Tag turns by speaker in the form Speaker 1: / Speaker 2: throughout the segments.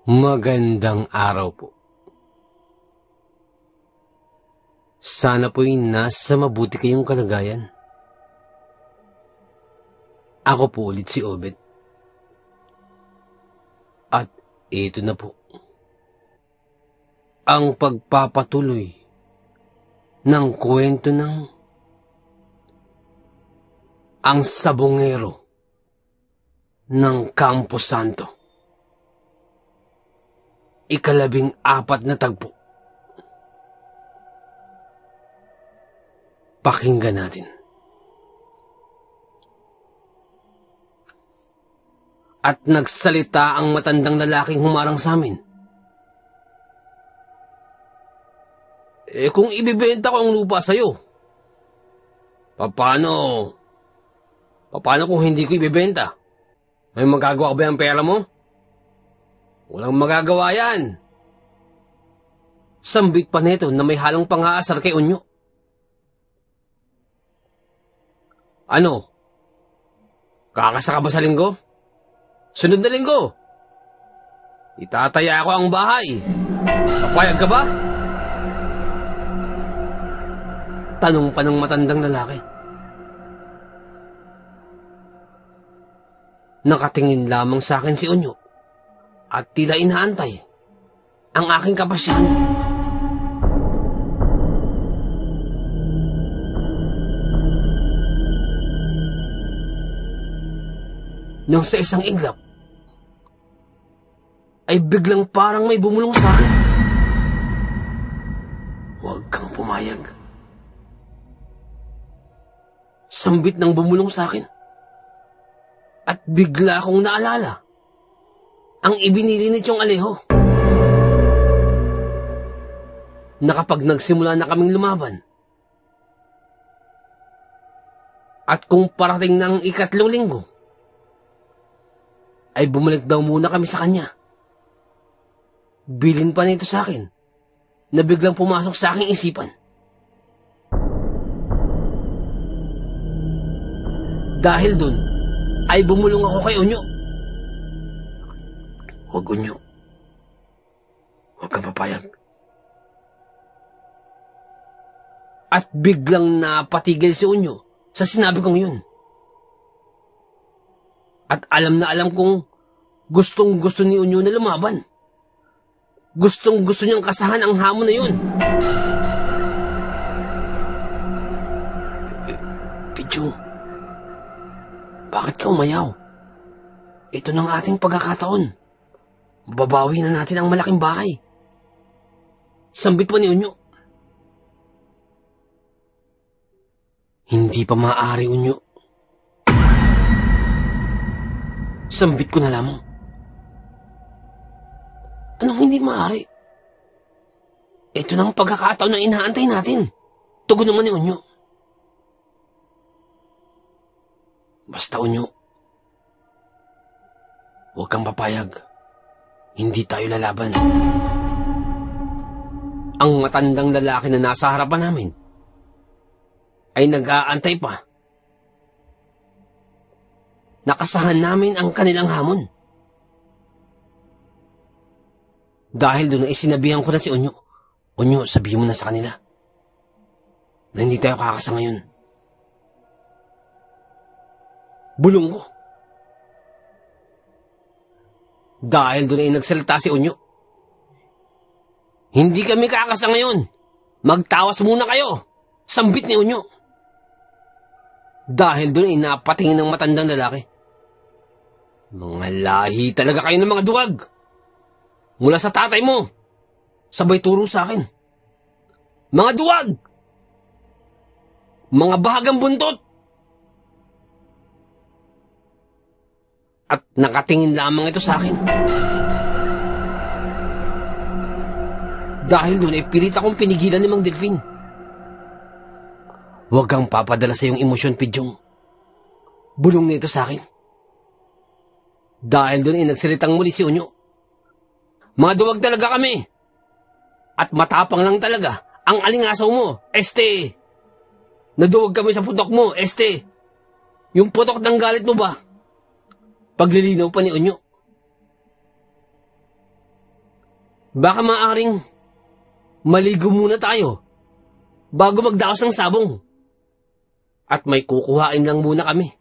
Speaker 1: Magandang araw po. Sana po'y nasa mabuti kayong kalagayan. Ako po ulit si Obed. At ito na po. Ang pagpapatuloy ng kwento ng Ang Sabongero ng Campo Santo. 14 na tagpo. Pakinggan natin. At nagsalita ang matandang lalaking humarang sa amin. Kung ibibenta ko ang lupa sa'yo, paano kung hindi ko ibibenta? May magagawa ba ang pera mo? Walang magagawa yan. Sambit pa nito na may halong pang-aasar kay Unyo. Ano? Kakasa ka ba sa linggo? Sunod na linggo. Itataya ako ang bahay. Papayag ka ba? Tanong pa ng matandang lalaki. Nakatingin lamang sa akin si Unyo at tila inaantay ang aking kapasyan. Nang sa isang iglap, ay biglang parang may bumulong sa akin. Huwag kang pumayag. Sambit ng bumulong sa akin. At bigla akong naalala ang ibinili ni Chong Alejo. Na kapag nagsimula na kaming lumaban, at kung parating ng 3 linggo, ay bumalik daw muna kami sa kanya. Bilin pa nito sa akin na biglang pumasok sa aking isipan. Dahil dun, ay bumulong ako kay Unyo. Huwag, Unyo. Huwag kang papayag. At biglang napatigil si Unyo sa sinabi kong yun. At alam na alam kong gustong-gusto ni Unyo na lumaban. Gustong-gusto niyang kasahan ang hamon na yun. Pichong, bakit ka umayaw? Ito ng ating pagkakataon. Babawi na natin ang malaking bahay. Sambit pa ni Unyo. Hindi pa maaari, Unyo. Sambit ko na lamang. Anong hindi maaari? Ito ng pagkakataon na inaantay natin. Tugon naman ni Unyo. Basta, Unyo, huwag kang papayag. Hindi tayo lalaban. Ang matandang lalaki na nasa harapan namin ay nag-aantay pa. Nakasahan namin ang kanilang hamon. Dahil doon ay sinabihan ko na si Unyo. Unyo, sabihin mo na sa kanila na hindi tayo kakasa ngayon. Bulong ko. Dahil doon ay nagsalita si Unyo. Hindi kami kakasa ngayon. Magtawas muna kayo. Sambit ni Unyo. Dahil doon ay napatingin ng matandang lalaki. Mga lahi talaga kayo ng mga duwag. Mula sa tatay mo. Sabay turo sa akin. Mga duwag. Mga bahagang buntot. At nakatingin lamang ito sa akin. Dahil doon ay pilit akong pinigilan ni Mang Delfin. Huwag kang papadala sa iyong emosyon, Pidyong. Bulong nito sa akin. Dahil doon ay nagsalitang muli si Unyo. Mga duwag talaga kami. At matapang lang talaga ang alingasaw mo, este. Naduwag kami sa putok mo, este. Yung putok ng galit mo ba? Paglilinaw pa ni Unyo. Baka maaring maligo muna tayo bago magdaos ng sabong. At may kukuhain lang muna kami.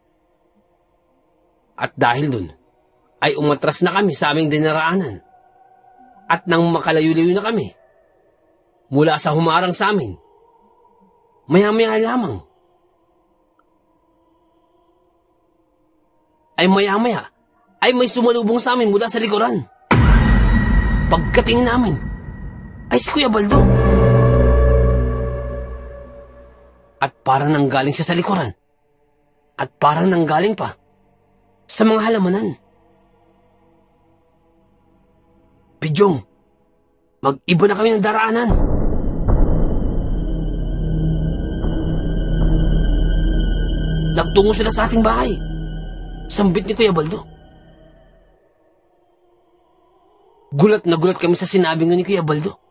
Speaker 1: At dahil dun, ay umatras na kami sa aming dinaraanan. At nang makalayo-layo na kami, mula sa humarang sa amin, maya-maya lamang, ay may sumalubong sa amin mula sa likuran. Pagkatingin namin, ay si Kuya Baldo. At parang nanggaling siya sa likuran. At parang nanggaling pa sa mga halamanan. Pidyong, mag-iba na kami ng daraanan. Nagtungo sila sa ating bahay. Sambit ni Kuya Baldo. Gulat na gulat kami sa sinabi ni Kuya Baldo.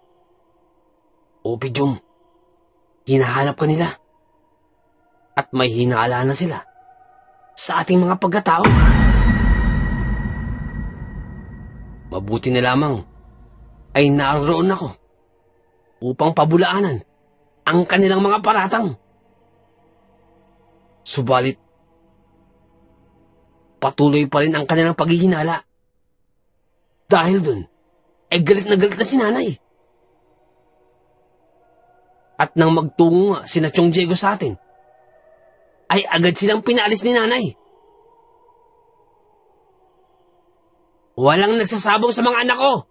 Speaker 1: O Pidyong, hinahanap ka nila. At may hinaala na sila sa ating mga pagkatao. Mabuti na lamang ay naroon ako upang pabulaanan ang kanilang mga paratang. Subalit, patuloy pa rin ang kanilang paghihinala. Dahil dun, ay galit na si nanay. At nang magtungo nga sina Chong Diego sa atin, ay agad silang pinaalis ni nanay. Walang nagsasabong sa mga anak ko.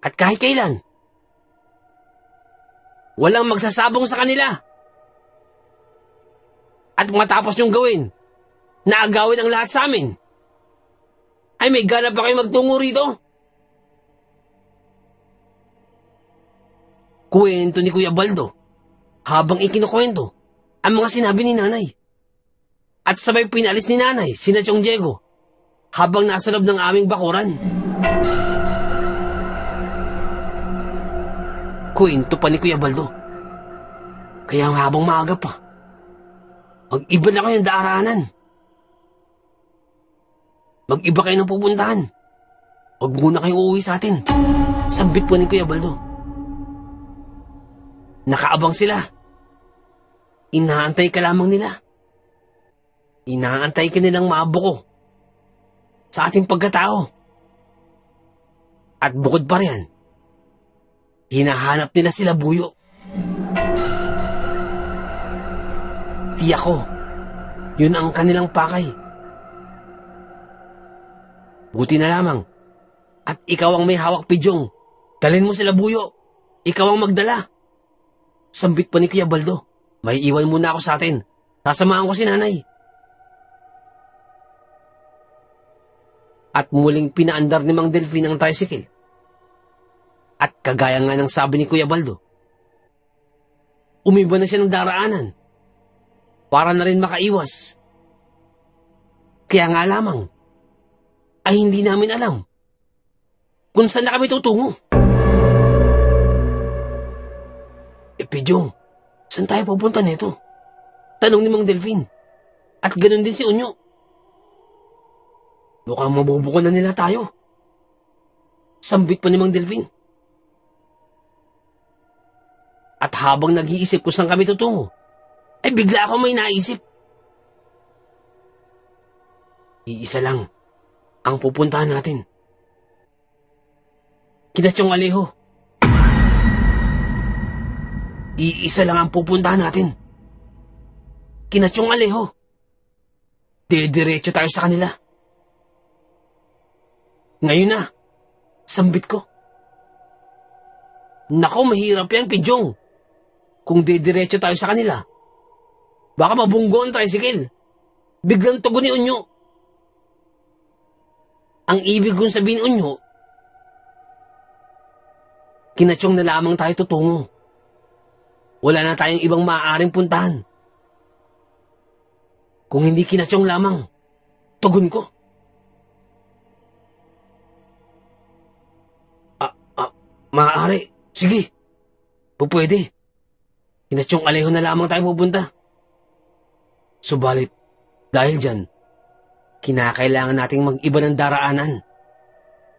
Speaker 1: At kahit kailan, walang magsasabong sa kanila. At matapos yung gawin, na agawin ang lahat sa amin, ay may ganap pa kayo magtungo rito. Kwento ni Kuya Baldo habang ikinukwento ang mga sinabi ni nanay. At sabay pinalis ni nanay sina Chong Diego habang nasa loob ng aming bakuran. Kwento pa ni Kuya Baldo. Kaya habang maaga pa, mag-iba na kayo ng daraanan. Mag-iba kayo ng pupuntahan. Huwag muna kayong uuwi sa atin. Sambit po ni Kuya Baldo. Nakaabang sila. Inaantay ka lamang nila. Inaantay ka nilang mabuko sa ating pagkatao. At bukod pa riyan, hinahanap nila sila Buyo. Tiyak ko, yun ang kanilang pakay. Buti na lamang, at ikaw ang may hawak, Pidyong. Dalhin mo sila Buyo. Ikaw ang magdala. Sambit pa ni Kuya Baldo. May iwan muna ako sa atin. Sasamahan ko si nanay. At muling pinaandar ni Mang Delfin ang tricycle. At kagaya nga ng sabi ni Kuya Baldo, umiba na siya ng daraanan para na rin makaiwas. Kaya nga lamang, ay hindi namin alam kung saan na kami tutungo. Pidyong, saan tayo pupunta nito? Tanong ni Mang Delfin. At ganun din si Unyo. Mukhang mabubuko na nila tayo. Sambit pa ni Mang Delfin. At habang nag-iisip kung saan kami tutungo, ay bigla ako may naisip. Iisa lang ang pupuntahan natin. Kina Chong Alejo. Iisa lang ang pupuntahan natin. Kina Chong Alejo. Dediretso tayo sa kanila. Ngayon na, sambit ko. Nako, mahirap yan, Pidyong. Kung dediretso tayo sa kanila, baka mabunggo ang tricycle. Biglang tugon ni Unyo. Ang ibig kong sabihin, Unyo, kina Chong na lamang tayo tutungo. Wala na tayong ibang maaaring puntahan. Kung hindi kina Chong lamang, tugon ko. Maaari. Sige. Pupwede. Kina Chong Alejo na lamang tayo pupunta. Subalit, dahil dyan, kinakailangan nating mag-iba ng daraanan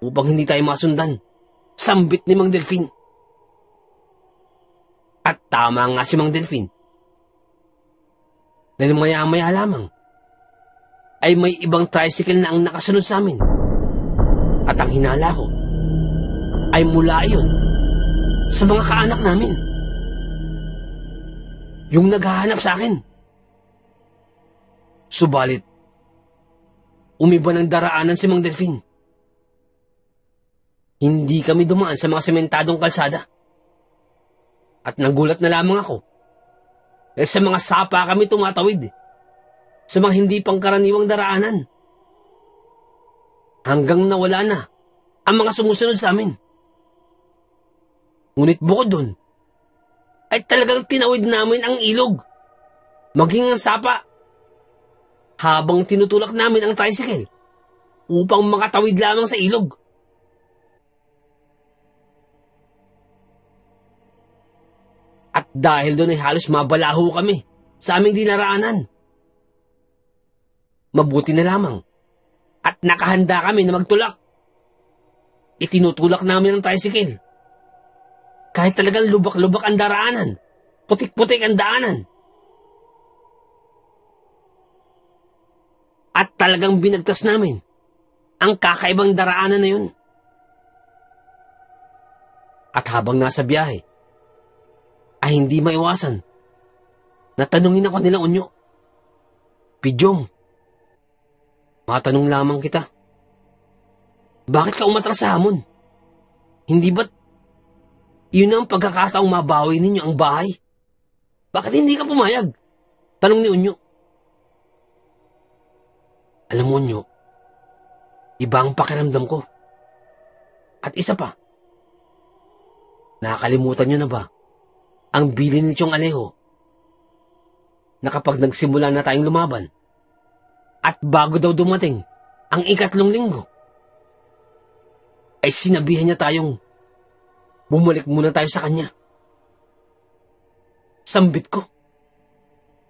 Speaker 1: upang hindi tayo masundan Sambit ni Mang Delfin. At tama nga si Mang Delfin. Dahil maya-maya lamang, ay may ibang tricycle na ang nakasunod sa amin. At ang hinala ko, ay mula iyon sa mga kaanak namin. Yung naghahanap sa akin. Subalit, umiba ng daraanan si Mang Delfin. Hindi kami dumaan sa mga sementadong kalsada. At nagulat na lamang ako. Sa mga sapa kami tumatawid. Sa mga hindi pangkaraniwang daraanan. Hanggang nawala na ang mga sumusunod sa amin. Ngunit bukod dun, ay talagang tinawid namin ang ilog. Maging ang sapa. Habang tinutulak namin ang tricycle upang makatawid lamang sa ilog. At dahil doon ay halos mabalaho kami sa aming dinaraanan. Mabuti na lamang at nakahanda kami na magtulak. Itinutulak namin ang tricycle. Kahit talagang lubak-lubak ang daraanan, putik-putik ang daanan. At talagang binagtas namin ang kakaibang daraanan na yun. At habang nasa biyahe, ay hindi maiwasan na tanungin ako nila Unyo. Pidyong, matanong lamang kita. Bakit ka umatras sa hamon? Hindi ba't yun ang pagkakataong mabawi ninyo ang bahay? Bakit hindi ka pumayag? Tanong ni Unyo. Alam mo, Unyo, iba ang pakiramdam ko. At isa pa, nakakalimutan nyo na ba ang bilin ni Chong Alejo na kapag nagsimula na tayong lumaban at bago daw dumating ang 3 linggo, ay sinabihan niya tayong bumalik muna tayo sa kanya. Sambit ko.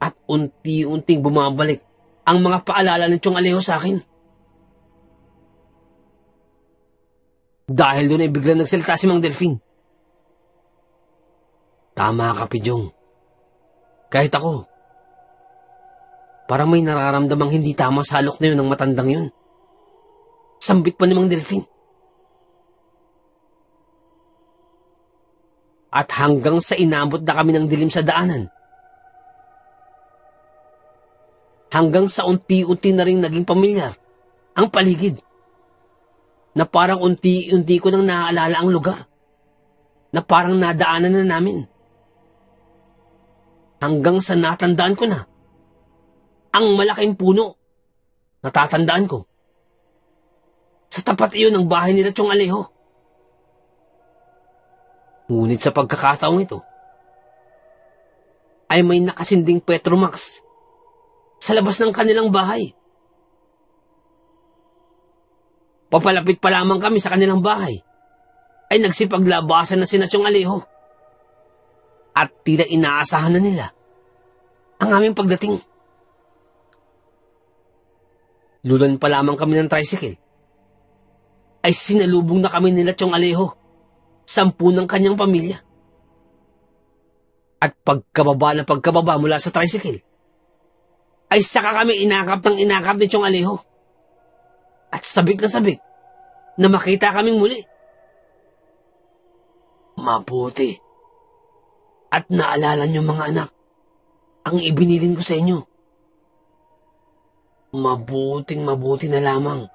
Speaker 1: At unti-unting bumabalik ang mga paalala ni Chong Alejo sa akin. Dahil doon ay biglang nagsalita si Mang Delfin. Tama ka, Pidyong. Kahit ako, parang may nararamdamang hindi tama sa halok na yun ng matandang yun. Sambit pa ni Mang Delfin. At hanggang sa inabot na kami ng dilim sa daanan. Hanggang sa unti-unti na rin naging pamilyar ang paligid. Na parang unti-unti ko nang naaalala ang lugar. Na parang nadaanan na namin. Hanggang sa natandaan ko na ang malaking puno. Natatandaan ko. Sa tapat iyon ng bahay nila Chong Alejo. Ngunit sa pagkakataong ito, ay may nakasinding Petromax sa labas ng kanilang bahay. Papalapit pa lamang kami sa kanilang bahay, ay nagsipaglabasan na sina Chong Alejo. At tila inaasahan na nila ang aming pagdating. Lulan pa lamang kami ng tricycle, ay sinalubong na kami nila Chong Alejo, 10 ng kanyang pamilya. At pagkababa mula sa tricycle, ay saka kami inakap ng inakap ni Chong Alejo. At sabik na makita kaming muli. Mabuti. At naalala niyo mga anak, ang ibinilin ko sa inyo. Mabuti na lamang.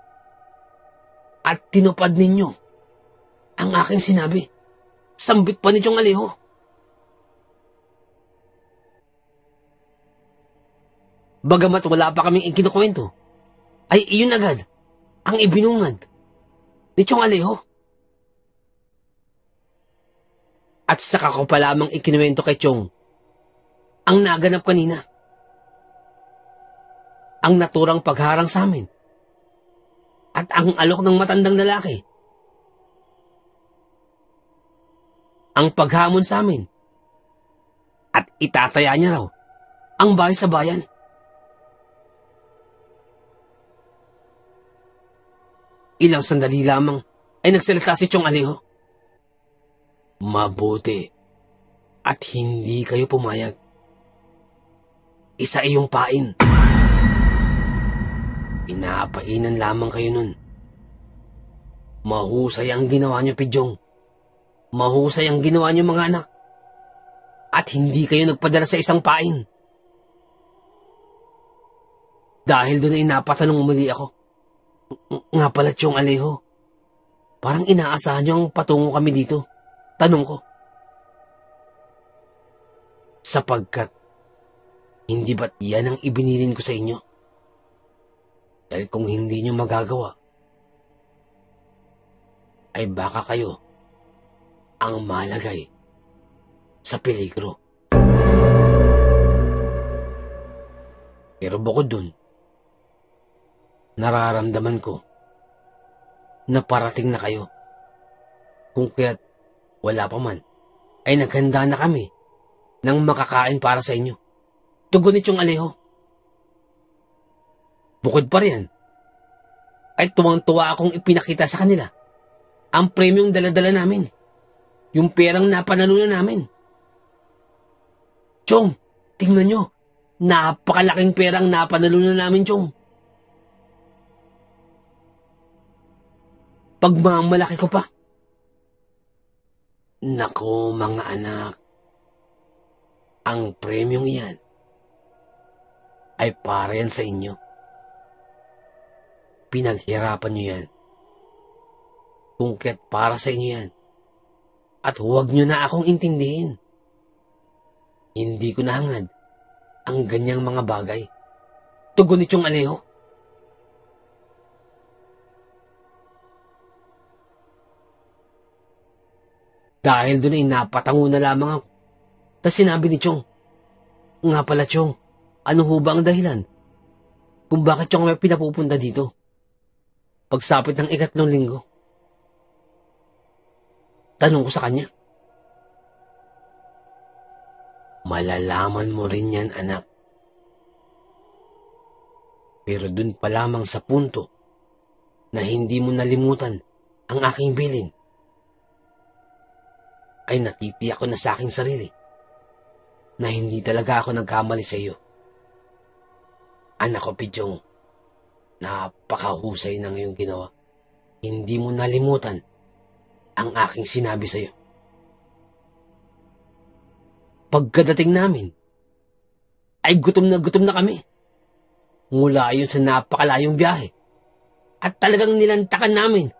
Speaker 1: At tinupad ninyo ang aking sinabi. Sambit pa ni Chong Alejo. Bagamat wala pa kaming ikinukwento, ay iyon agad ang ibinungad ni Chong Alejo. At saka ko pa lamang ikinuwento kay Chong ang naganap kanina. Ang naturang pagharang sa amin. At ang alok ng matandang lalaki. Ang paghamon sa amin. At itataya niya raw ang bahay sa bayan. Ilang sandali lamang ay nagsalita si Chong Alejo. Mabuti at hindi kayo pumayag. Isa iyong pain. Pinapainan lamang kayo nun. Mahusay ang ginawa niyo, Pidyong. Mahusay ang ginawa niyo, mga anak. At hindi kayo nagpadala sa isang pain. Dahil doon ay napatanong muli ako. Nga pala, Tiyong Alejo, parang inaasahan niyo ang patungo kami dito. Tanong ko. Sapagkat, hindi ba't yan ang ibinilin ko sa inyo? Dahil kung hindi niyo magagawa, ay baka kayo ang malagay sa peligro. Pero bukod dun, nararamdaman ko na parating na kayo. Kung kaya't wala pa man, ay naghanda na kami ng makakain para sa inyo. Tugunit yung Alejo. Bukod pa riyan, ay tuwang-tuwa akong ipinakita sa kanila ang premyong dala-dala namin. Yung perang napanalunan namin. Chong, tingnan nyo. Napakalaking perang napanalunan namin, Chong. Pagmamalaki ko pa. Naku, mga anak. Ang premyong iyan ay para yan sa inyo. Pinaghirapan nyo yan. Kung kaya't para sa inyo yan. At huwag nyo na akong intindihin. Hindi ko nahangad ang ganyang mga bagay. Tugunit yung Alejo. Dahil doon ay napatango na lamang ako. Tapos sinabi ni Chong, nga pala Chong, ano ho ba ang dahilan? Kung bakit Chong may pinapupunta dito? Pagsapit ng 3 linggo. Tanong ko sa kanya. Malalaman mo rin yan, anak. Pero dun pa lamang sa punto na hindi mo nalimutan ang aking bilin, ay natitiyak ko na sa aking sarili na hindi talaga ako nagkamali sa iyo. Anak ko, Pidyong, napakahusay ng iyong ginawa. Hindi mo nalimutan ang aking sinabi sa iyo. Pagkadating namin, ay gutom na kami. Mula ayon sa napakalayong biyahe. At talagang nilantakan namin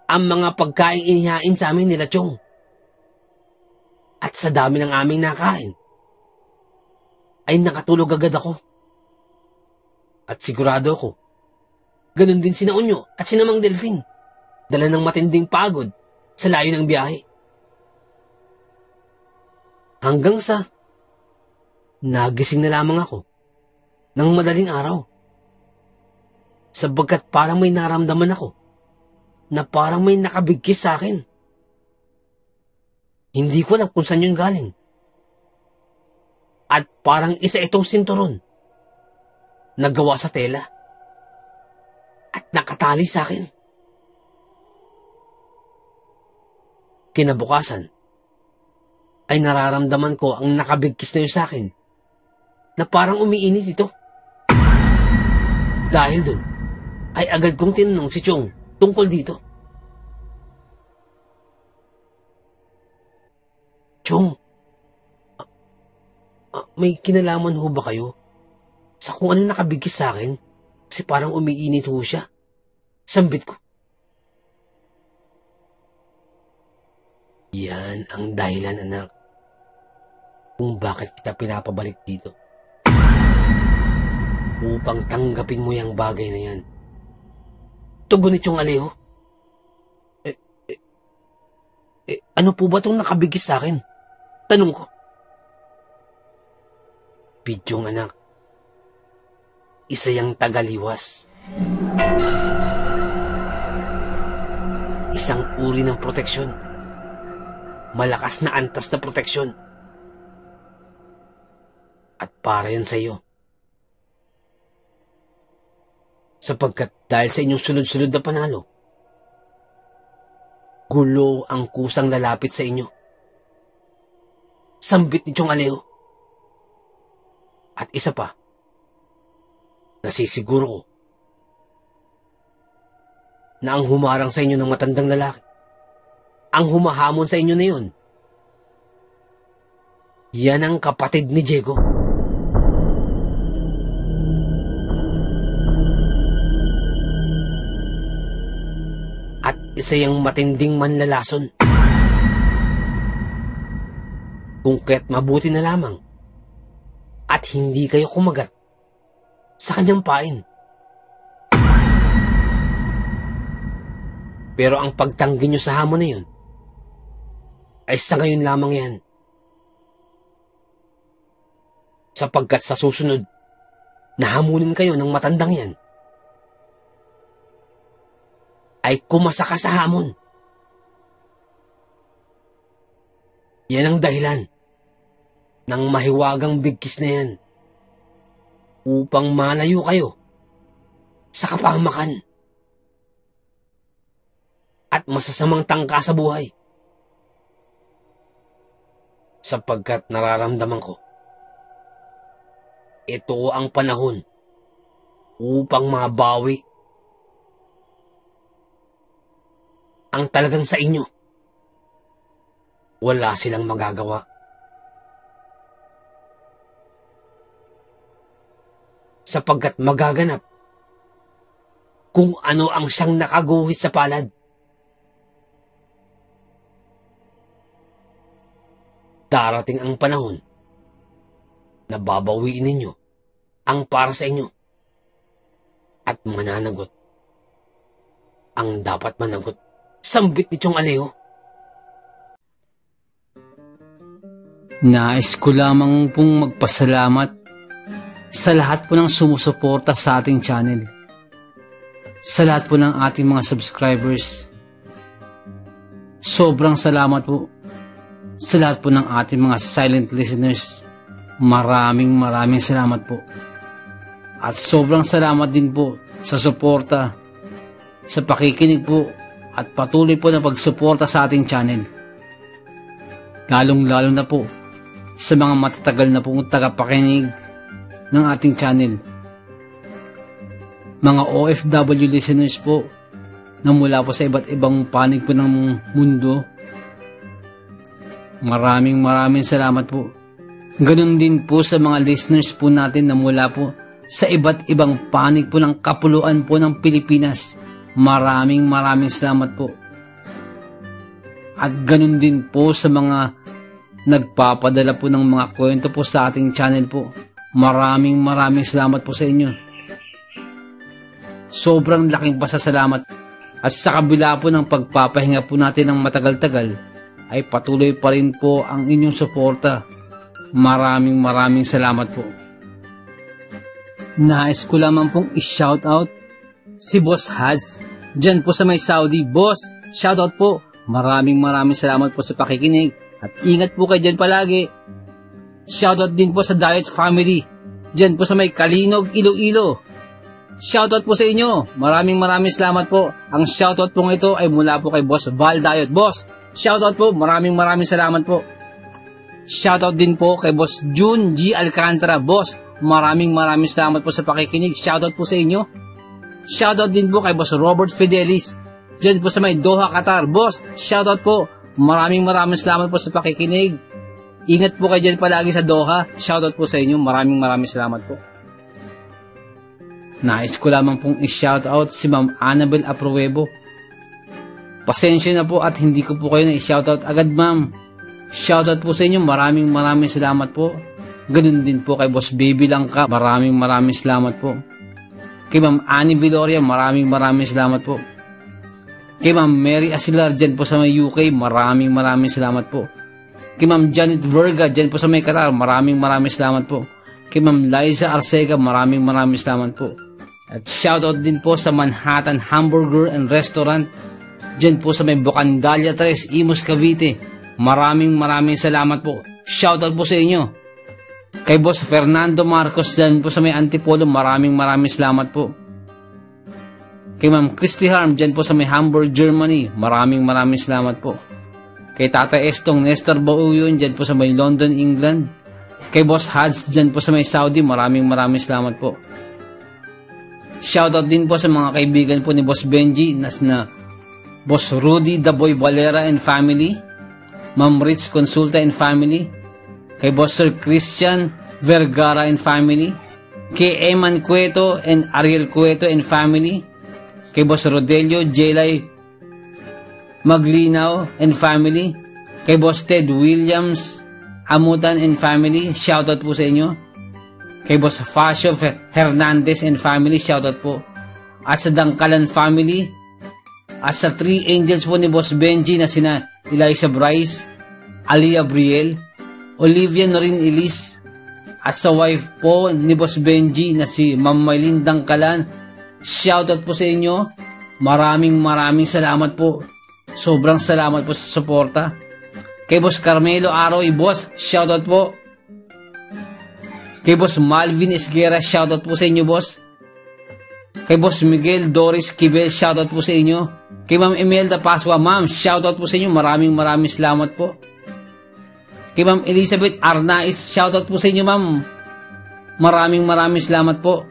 Speaker 1: ang mga pagkain inihain sa amin nila Chong. At sa dami ng aming nakain, ay nakatulog agad ako. At sigurado ako, ganun din sina Unyo at sina Mang Delfin. Dala ng matinding pagod sa layo ng biyahe. Hanggang sa nagising na lamang ako ng madaling araw. Sabagkat parang may naramdaman ako na parang may nakabigkis sa akin. Hindi ko alam kung saan yun galing. At parang isa itong sinturon na gawa sa tela at nakatali sa akin. Kinabukasan, ay nararamdaman ko ang nakabigkis na yun sa akin na parang umiinit ito. Dahil dun, ay agad kong tinanong si Chong tungkol dito. Chong, may kinalaman ho ba kayo sa kung ano nakabigkis sa akin? Kasi parang umiinit ho siya. Sambit ko. Yan ang dahilan, anak, kung bakit kita pinapabalik dito. Upang tanggapin mo yung bagay na yan. Tugunit yung Alejo. Ano po ba itong nakabigis sa akin? Tanong ko. Pidyong, anak, isa yang tagaliwas. Isang uri ng proteksyon. Malakas na antas na proteksyon. At para yan sa iyo. Sapagkat dahil sa inyong sunod-sunod na panalo, gulo ang kusang lalapit sa inyo sambit ni Chong Aleo. At isa pa, nasisiguro ko na ang humarang sa inyo ng matandang lalaki, ang humahamon sa inyo na yun, yan ang kapatid ni Diego. At isa yung matinding manlalason. Kung kaya't mabuti na lamang at hindi kayo kumagat sa kanyang pain. Pero ang pagtanggi nyo sa hamon na yun ay sa ngayon lamang yan. Sapagkat sa susunod, nahamunin kayo ng matandang yan, ay kumasa ka sa hamon. Yan ang dahilan ng mahiwagang bigkis na yan upang malayo kayo sa kapahamakan at masasamang tangka sa buhay. Sapagkat nararamdaman ko, ito ang panahon upang mabawi ang talagang sa inyo. Wala silang magagawa. Sapagkat magaganap kung ano ang siyang nakaguhit sa palad. Darating ang panahon na babawiin ninyo ang para sa inyo at mananagot ang dapat managot. Sambit ni Chong Aleo.
Speaker 2: Nais ko lamang pong magpasalamat sa lahat po ng sumusuporta sa ating channel. Sa lahat po ng ating mga subscribers. Sobrang salamat po sa lahat po ng ating mga silent listeners. Maraming salamat po. At sobrang salamat din po sa suporta, sa pakikinig po at patuloy po na pagsuporta sa ating channel. Lalong-lalo na po sa mga matatagal na pong tagapakinig ng ating channel. Mga OFW listeners po na mula po sa iba't ibang panig po ng mundo. Maraming salamat po. Ganon din po sa mga listeners po natin na mula po sa iba't ibang panig po ng kapuluan po ng Pilipinas. Maraming salamat po. At ganon din po sa mga nagpapadala po ng mga kwento po sa ating channel po. Maraming salamat po sa inyo. Sobrang laking pasasalamat. At sa kabila po ng pagpapahinga po natin ng matagal-tagal, ay patuloy pa rin po ang inyong suporta. Maraming salamat po. Nais ko lamang pong i-shoutout si Boss Hads dyan po sa may Saudi. Boss, shoutout po. Maraming salamat po sa pakikinig at ingat po kayo dyan palagi. Shoutout din po sa Diet Family dyan po sa may Kalinog, Iloilo. Shoutout po sa inyo. Maraming salamat po. Ang shoutout po ito ay mula po kay Boss Val Diet. Boss, shoutout po. Maraming salamat po. Shoutout din po kay Boss June G. Alcantara. Boss, maraming salamat po sa pakikinig. Shoutout po sa inyo. Shoutout din po kay Boss Robert Fidelis dyan po sa may Doha, Qatar. Boss, shoutout po. Maraming salamat po sa pakikinig. Ingat po kayo dyan palagi sa Doha. Shoutout po sa inyo. Maraming salamat po. Nais ko lamang pong i-shoutout si Ma'am Annabel Apruebo. Pasensya na po at hindi ko po kayo na-i-shoutout agad, ma'am. Shoutout po sa inyo. Maraming salamat po. Ganun din po kay Boss Baby Langka. Maraming salamat po. Kay Ma'am Annie Viloria, maraming salamat po. Kay Ma'am Mary Asilar dyan po sa may UK, maraming salamat po. Kay Ma'am Janet Verga dyan po sa may Qatar, maraming salamat po. Kay Ma'am Liza Arcega, maraming salamat po. At shoutout din po sa Manhattan Hamburger and Restaurant dyan po sa may Bocandalia 3, Imus, Cavite. Maraming salamat po. Shoutout po sa inyo. Kay Boss Fernando Marcos dyan po sa may Antipolo, maraming salamat po. Kay Ma'am Christy Harm dyan po sa may Hamburg, Germany, maraming salamat po. Kay Tata Estong Nestor Bauyon dyan po sa may London, England. Kay Boss Hads dyan po sa may Saudi, maraming salamat po. Shoutout din po sa mga kaibigan po ni Boss Benji na Boss Rudy The Boy Valera and family, Ma'am Ritz Consulta and family, kay Boss Sir Christian Vergara and family, kay Eman Cueto and Ariel Cueto and family, kay Boss Rodelio Jelay Maglinaw and family, kay Boss Ted Williams Amutan and family, shoutout po sa inyo. Kay Boss Fasio Hernandez and family, shoutout po. At sa Dangkalan family, at sa 3 angels po ni Boss Benji na sina Eliza Bryce, Alia Briel, Olivia Norin Elise, at sa wife po ni Boss Benji na si Ma'am Maylin Dangkalan, shoutout po sa inyo. Maraming salamat po. Sobrang salamat po sa suporta. Kay Boss Carmelo Aroy, boss, shoutout po. Kay Boss Malvin Esguera, shoutout po sa inyo, boss. Kay Boss Miguel Doris Kibel, shoutout po sa inyo. Kay Ma'am Imelda Pasua, ma'am, shoutout po sa inyo. Maraming salamat po. Kay Ma'am Elizabeth Arnaiz, shoutout po sa inyo, ma'am. Maraming salamat po.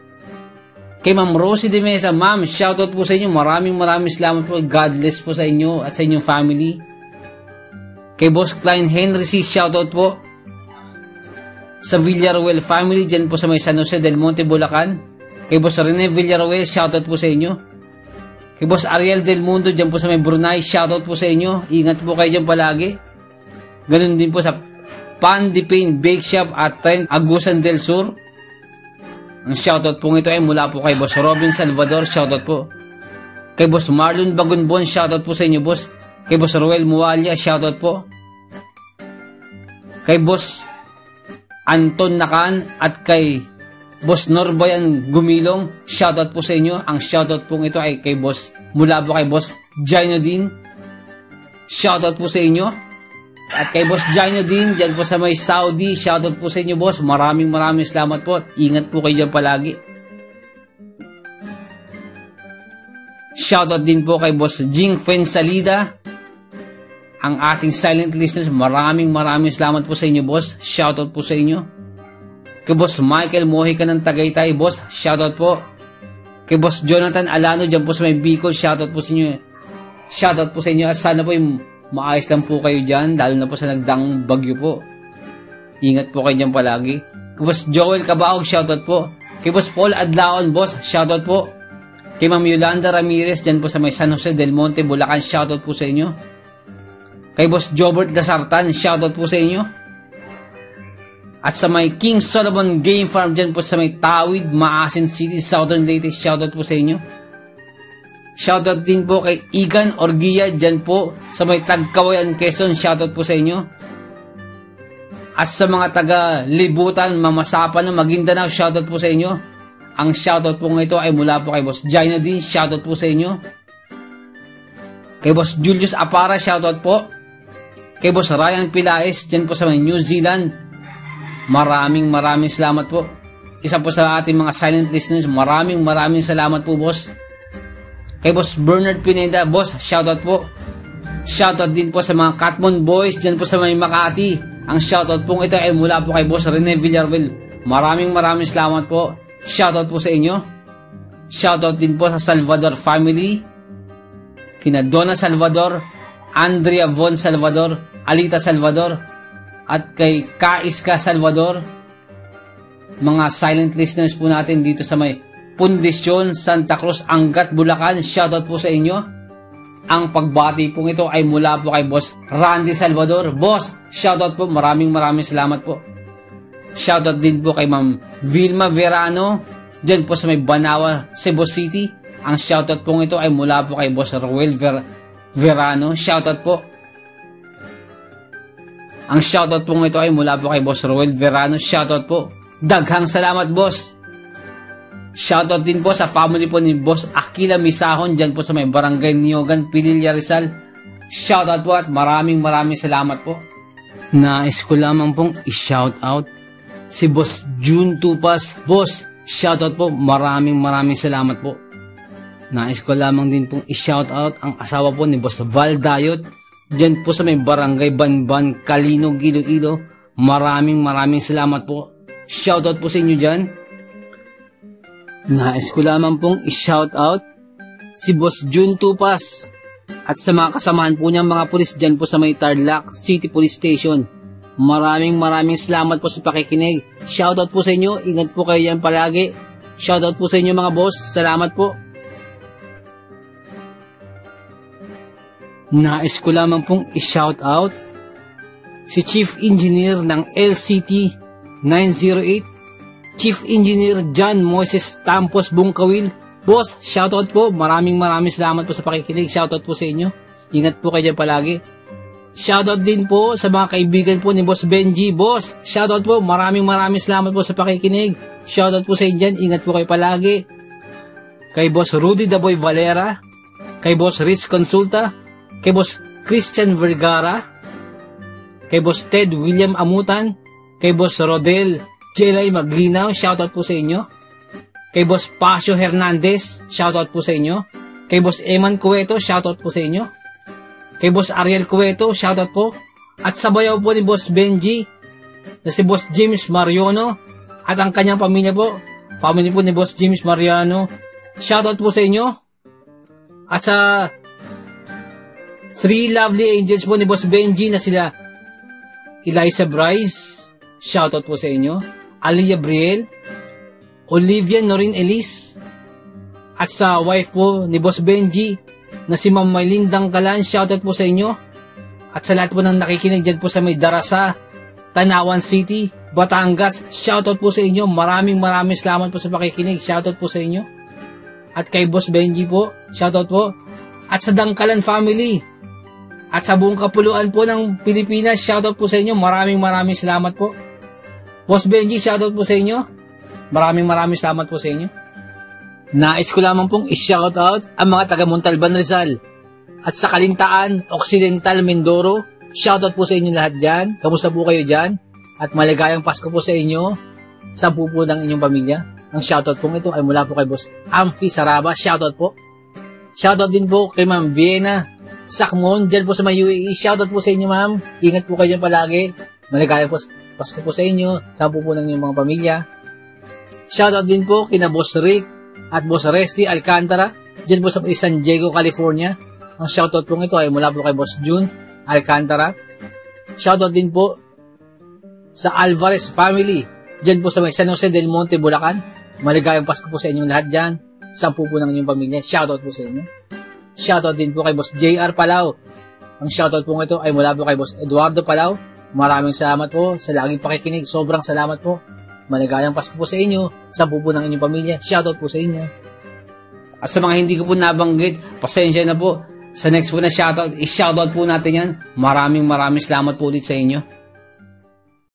Speaker 2: Kay Ma'am Rosie de Mesa, ma'am, shoutout po sa inyo. Maraming salamat po. God bless po sa inyo at sa inyong family. Kay Boss Klein Henry C, shoutout po. Sa Villaruel family, dyan po sa may San Jose del Monte, Bulacan. Kay Boss Rene Villaruel, shoutout po sa inyo. Kay Boss Ariel Del Mundo, dyan po sa may Brunei, shoutout po sa inyo. Ingat po kayo dyan palagi. Ganun din po sa Pan de Pain Bake Shop at Trent Agusan del Sur. Ang shoutout po ito ay mula po kay Boss Robin Salvador, shoutout po. Kay Boss Marlon Bagunbon, shoutout po sa inyo, boss. Kay Boss Ruel Mualia, shoutout po. Kay Boss Anton Nakan at kay Boss Norbayan Gumilong, shoutout po sa inyo. Ang shoutout po ito ay kay Boss, mula po kay Boss Jaino Din, shoutout po sa inyo. At kay Boss Jaino Din, dyan po sa may Saudi, shoutout po sa inyo, boss. Maraming salamat po. Ingat po kayo dyan palagi. Shoutout din po kay Boss Jing Fensalida, ang ating silent listeners. Maraming salamat po sa inyo, boss. Shoutout po sa inyo. Kay Boss Michael Mojica ng Tagaytay, boss, shoutout po. Kay Boss Jonathan Alano, dyan po sa may Bicol, shoutout po sa inyo. Shoutout po sa inyo at sana po yung maayos lang po kayo dyan, lalo na po sa nagdaang bagyo po. Ingat po kayo dyan palagi. Kay Boss Joel Cabaog, shoutout po. Kay Boss Paul Adlaon, boss, shoutout po. Kay Ma'am Yolanda Ramirez, dyan po sa may San Jose del Monte, Bulacan, shoutout po sa inyo. Kay Boss Jobert Lasartan, shoutout po sa inyo. At sa may King Solomon Game Farm, dyan po sa may Tawid, Maasin City, Southern Leyte, shoutout po sa inyo. Shoutout din po kay Igan Orgia, dyan po sa may Tagkawayan, Quezon, shoutout po sa inyo. At sa mga taga Libutan, Mamasapan, Maguindanao, shoutout po sa inyo. Ang shoutout po ito ay mula po kay Boss Jaino din, shoutout po sa inyo. Kay Boss Julius Apara, shoutout po. Kay Boss Ryan Pilaes, dyan po sa may New Zealand, maraming salamat po. Isa po sa ating mga silent listeners, maraming salamat po, boss. Kay Boss Bernard Pineda, boss, shoutout po. Shoutout din po sa mga Catmon Boys dyan po sa may Makati. Ang shoutout po ito ay mula po kay Boss Rene Villarreal. Maraming salamat po. Shoutout po sa inyo. Shoutout din po sa Salvador family, kina Donna Salvador, Andrea Von Salvador, Alita Salvador, at kay Kaiska Salvador. Mga silent listeners po natin dito sa may Pundisyon, Santa Cruz, Angat, Bulacan, shoutout po sa inyo. Ang pagbati po ito ay mula po kay Boss Randy Salvador. Boss, shoutout po, maraming salamat po. Shoutout din po kay Ma'am Vilma Verano, dyan po sa may Banawa, Cebu City. Ang shoutout po ito ay mula po kay Boss Roel Verano, shoutout po. Ang shoutout po ito ay mula po kay Boss Roel Verano, shoutout po. Daghang salamat, boss. Shoutout din po sa family po ni Boss Aquila Misahon, dyan po sa may Barangay Niogan, Pililla, Rizal. Shoutout po at maraming salamat po. Nais ko lamang pong i-shoutout si Boss June Tupas. Boss, shoutout po, maraming salamat po. Nais ko lamang din pong i-shoutout ang asawa po ni Boss Val Dayot, Diyan po sa may barangay Banban, Kalinog, Iloilo. Maraming salamat po. Shoutout po sa inyo dyan. Nais ko lamang pong i-shoutout si Boss June Tupas at sa mga kasamahan po niya mga pulis dyan po sa may Tarlac City Police Station. Maraming salamat po sa pakikinig. Shoutout po sa inyo. Ingat po kayo yan palagi. Shoutout po sa inyo mga boss. Salamat po. Nais ko lamang pong i-shoutout si Chief Engineer ng LCT 908, Chief Engineer John Moises Tampos Bungkawil. Boss, shoutout po. Maraming salamat po sa pakikinig. Shoutout po sa inyo. Ingat po kayo dyan palagi. Shoutout din po sa mga kaibigan po ni Boss Benji. Boss, shoutout po. Maraming salamat po sa pakikinig. Shoutout po sa inyo dyan. Ingat po kayo palagi. Kay Boss Rudy Daboy Valera, kay Boss Rich Consulta, kay Boss Christian Vergara, kay Boss Ted William Amutan, kay Boss Rodel Jelay Maglinaw, shoutout po sa inyo. Kay Boss Pasio Hernandez, shoutout po sa inyo. Kay Boss Eman Cueto, shoutout po sa inyo. Kay Boss Ariel Cueto, shoutout po. At sa bayaw po ni Boss Benji, na si Boss James Mariano, at ang kanyang pamilya po, family po ni Boss James Mariano, shoutout po sa inyo. At sa 3 lovely angels po ni Boss Benji na sila Eliza Bryce, shoutout po sa inyo. Aliyah Briel, Olivia Norin Elise, at sa wife po ni Boss Benji na si Ma'am Maylin Dangkalan, shoutout po sa inyo. At sa lahat po ng nakikinig dyan po sa may Darasa, Tanawan City, Batangas, shoutout po sa inyo. Maraming salamat po sa pakikinig. Shoutout po sa inyo. At kay Boss Benji po, shoutout po. At sa Dangkalan family, at sa buong kapuluan po ng Pilipinas, shoutout po sa inyo. Maraming salamat po. Boss Benji, shoutout po sa inyo. Maraming salamat po sa inyo. Nais ko lamang pong i-shoutout ang mga taga Montalban Rizal at sa Kalintaan, Occidental, Mindoro. Shoutout po sa inyo lahat dyan. Kamusta po kayo dyan? At maligayang Pasko po sa inyo. Sampu po ng inyong pamilya. Ang shoutout po ito ay mula po kay Boss Amphi Saraba. Shoutout po. Shoutout din po kay Ma'am Vienna Sakmon, dyan po sa may UAE. Shoutout po sa inyo, ma'am. Ingat po kayo dyan palagi. Maligayang Pasko po sa inyo. Sampu po ng inyong mga pamilya. Shoutout din po kina Boss Rick at Boss Resty Alcantara, dyan po sa San Diego, California. Ang shoutout po ito ay mula po kay Boss June Alcantara. Shoutout din po sa Alvarez family, dyan po sa may San Jose del Monte, Bulacan. Maligayang Pasko po sa inyong lahat dyan. Sampu po ng inyong pamilya. Shoutout po sa inyo. Shoutout din po kay Boss JR Palau. Ang shoutout po ito ay mula po kay Boss Eduardo Palau. Maraming salamat po sa laging pakikinig. Sobrang salamat po. Maligayang Pasko po sa inyo. Sampu po ng inyong pamilya. Shoutout po sa inyo. At sa mga hindi ko po nabanggit, pasensya na po. Sa next po na shoutout, i-shoutout po natin yan. Maraming salamat po ulit sa inyo.